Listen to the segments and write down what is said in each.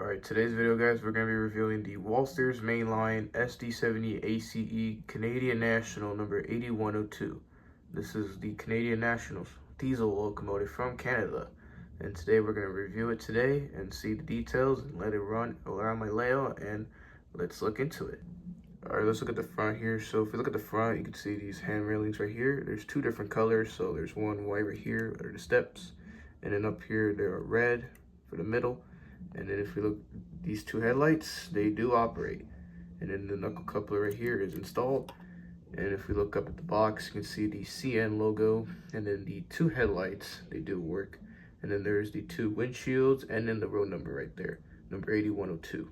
Alright, today's video, guys, we're going to be reviewing the Walthers mainline SD70ACE Canadian National number 8102. This is the Canadian Nationals diesel locomotive from Canada. And today we're going to review it today and see the details and let it run around my layout, and let's look into it. Alright, let's look at the front here. So if you look at the front, you can see these hand railings right here. There's two different colors. So there's one white right here, or the steps. And then up here, there are red for the middle. And then if we look, these two headlights, they do operate. And then the knuckle coupler right here is installed. And if we look up at the box, you can see the CN logo. And then the two headlights, they do work. And then there's the two windshields, and then the road number right there, number 8102.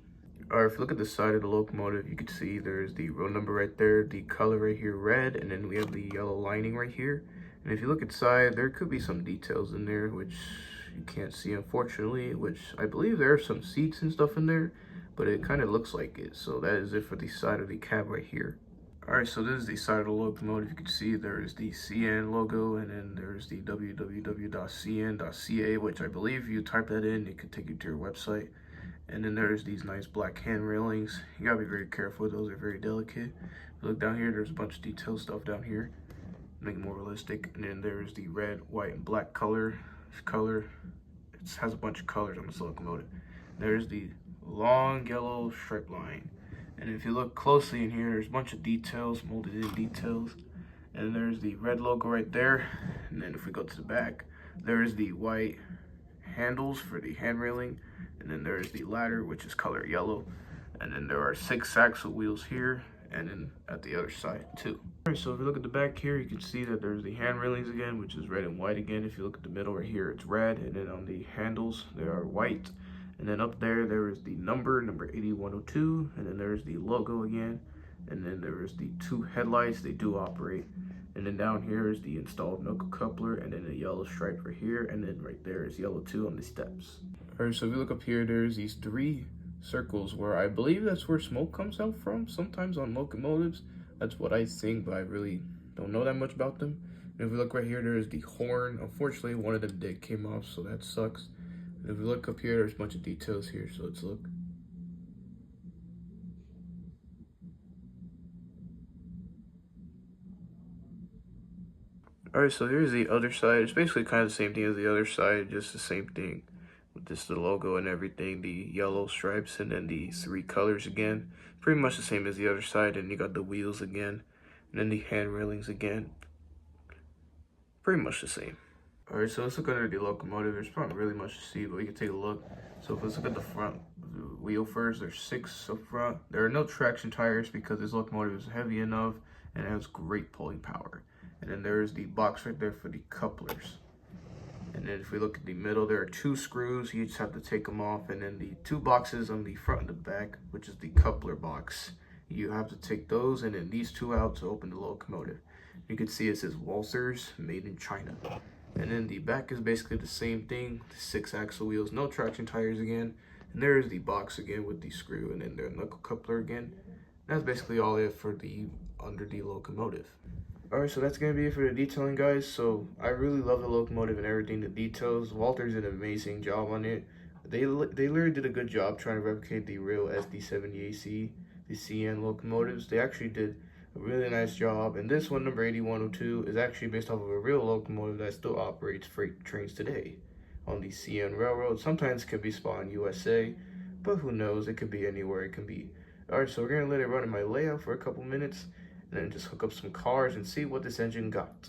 Alright, if you look at the side of the locomotive, you can see there's the road number right there, the color right here, red, and then we have the yellow lining right here. And if you look inside, there could be some details in there, which you can't see, unfortunately, which I believe there are some seats and stuff in there, but it kind of looks like it. So that is it for the side of the cab right here. Alright, so this is the side of the locomotive. You can see there's the CN logo, and then there's the www.cn.ca, which I believe if you type that in, it could take you to your website. And then there's these nice black hand railings. You gotta be very careful, those are very delicate. If you look down here, there's a bunch of detailed stuff down here, make it more realistic. And then there's the red, white, and black color. It has a bunch of colors on this locomotive. There's the long yellow stripe line. And if you look closely in here, there's a bunch of details, molded in details. And there's the red logo right there. And then if we go to the back, there's the white handles for the hand railing. And then there's the ladder, which is color yellow. And then there are 6 axle wheels here, and then at the other side too. Alright, so if you look at the back here, you can see that there's the hand railings again, which is red and white again. If you look at the middle right here, it's red, and then on the handles, they are white. And then up there, there is the number 8102, and then there's the logo again. And then there is the two headlights, they do operate. And then down here is the installed knuckle coupler, and then a yellow stripe right here, and then right there is yellow too on the steps. Alright, so if you look up here, there's these 3 circles where I believe that's where smoke comes out from. Sometimes on locomotives, that's what I think, but I really don't know that much about them. And if we look right here, there's the horn. Unfortunately, one of them did came off, so that sucks. And if we look up here, there's a bunch of details here, so let's look. Alright, so here's the other side. It's basically kind of the same thing as the other side, just the same thing. With just the logo and everything, the yellow stripes, and then the 3 colors again. Pretty much the same as the other side, and you got the wheels again, and then the hand railings again. Pretty much the same. Alright, so let's look under the locomotive. There's not really much to see, but we can take a look. So if let's look at the front wheel first, there's 6 up front. There are no traction tires because this locomotive is heavy enough and it has great pulling power. And then there's the box right there for the couplers. And then if we look at the middle, there are 2 screws. You just have to take them off. And then the 2 boxes on the front and the back, which is the coupler box. You have to take those and then these 2 out to open the locomotive. You can see it says Walthers, made in China. And then the back is basically the same thing. The 6 axle wheels, no traction tires again. And there's the box again with the screw, and then the knuckle coupler again. That's basically all it for the under the locomotive. Alright, so that's going to be it for the detailing, guys. So I really love the locomotive and everything, the details. Walthers did an amazing job on it. They literally did a good job trying to replicate the real SD70ACE, the CN locomotives. They actually did a really nice job. And this one, number 8102, is actually based off of a real locomotive that still operates freight trains today on the CN railroad. Sometimes it could be spot in USA, but who knows, it could be anywhere it can be. Alright, so we're going to let it run in my layout for a couple minutes, and then just hook up some cars and see what this engine got.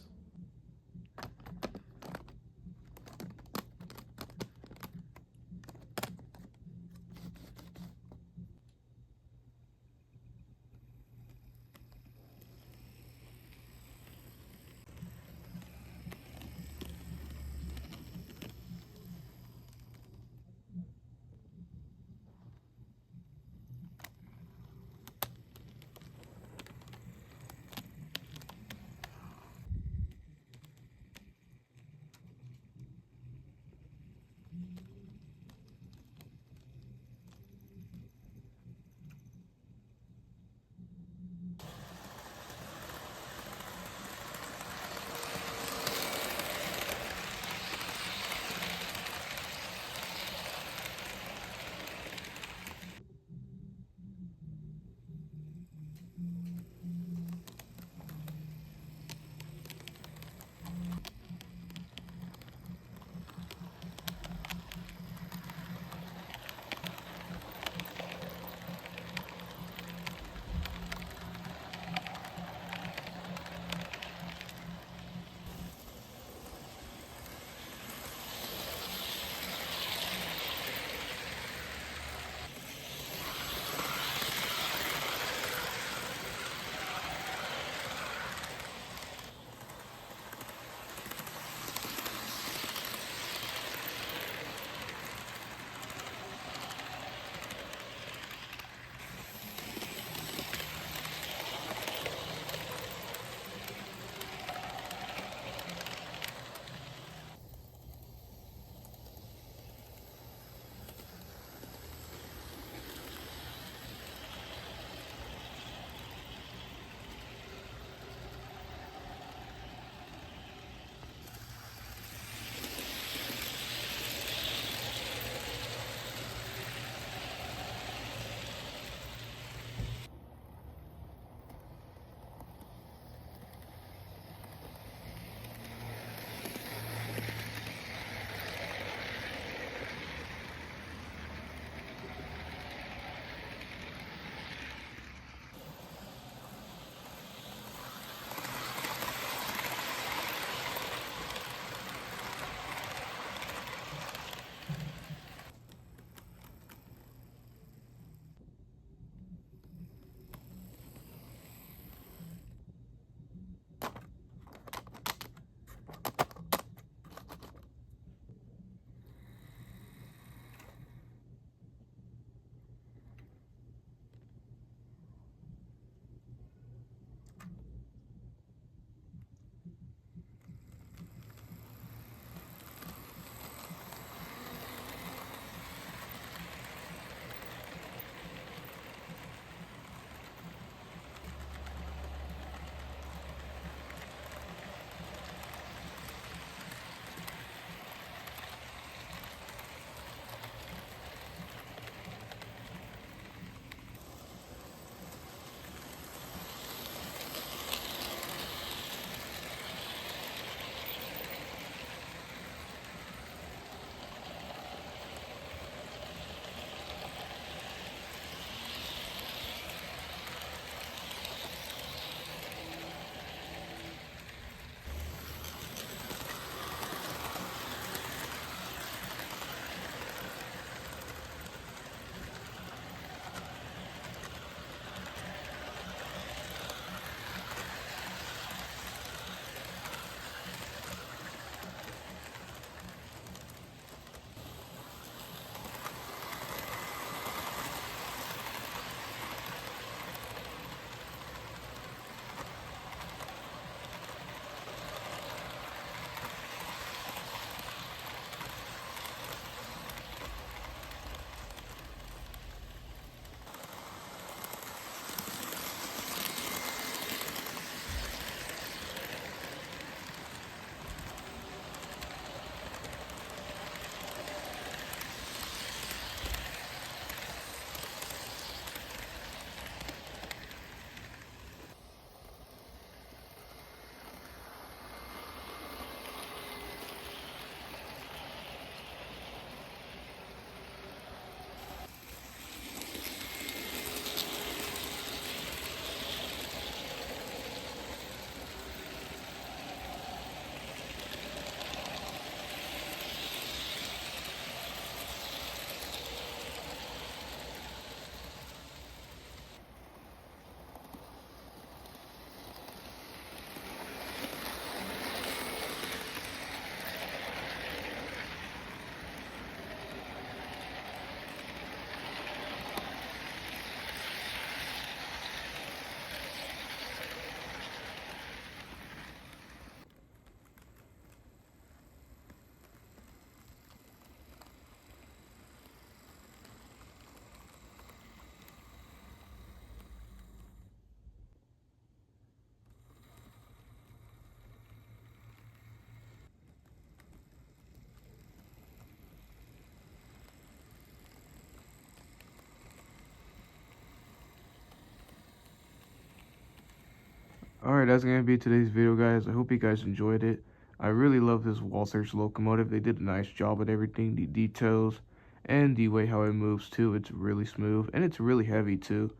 Alright, that's going to be today's video, guys. I hope you guys enjoyed it. I really love this Walthers locomotive. They did a nice job with everything, the details, and the way how it moves too. It's really smooth, and it's really heavy too.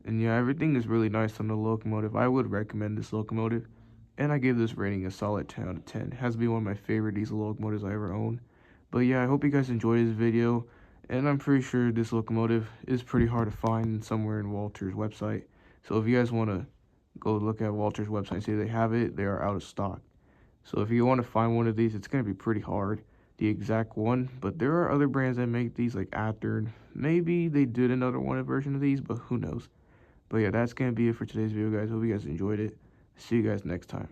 And yeah, everything is really nice on the locomotive. I would recommend this locomotive, and I give this rating a solid 10 out of 10. It has to be one of my favorite diesel locomotives I ever owned. But yeah, I hope you guys enjoyed this video, and I'm pretty sure this locomotive is pretty hard to find somewhere in Walthers' website. So if you guys want to go look at Walthers' website and see if they have it, they are out of stock. So if you want to find one of these, it's going to be pretty hard, the exact one. But there are other brands that make these, like Athearn. Maybe they did another one version of these, but who knows. But yeah, that's going to be it for today's video, guys. Hope you guys enjoyed it. See you guys next time.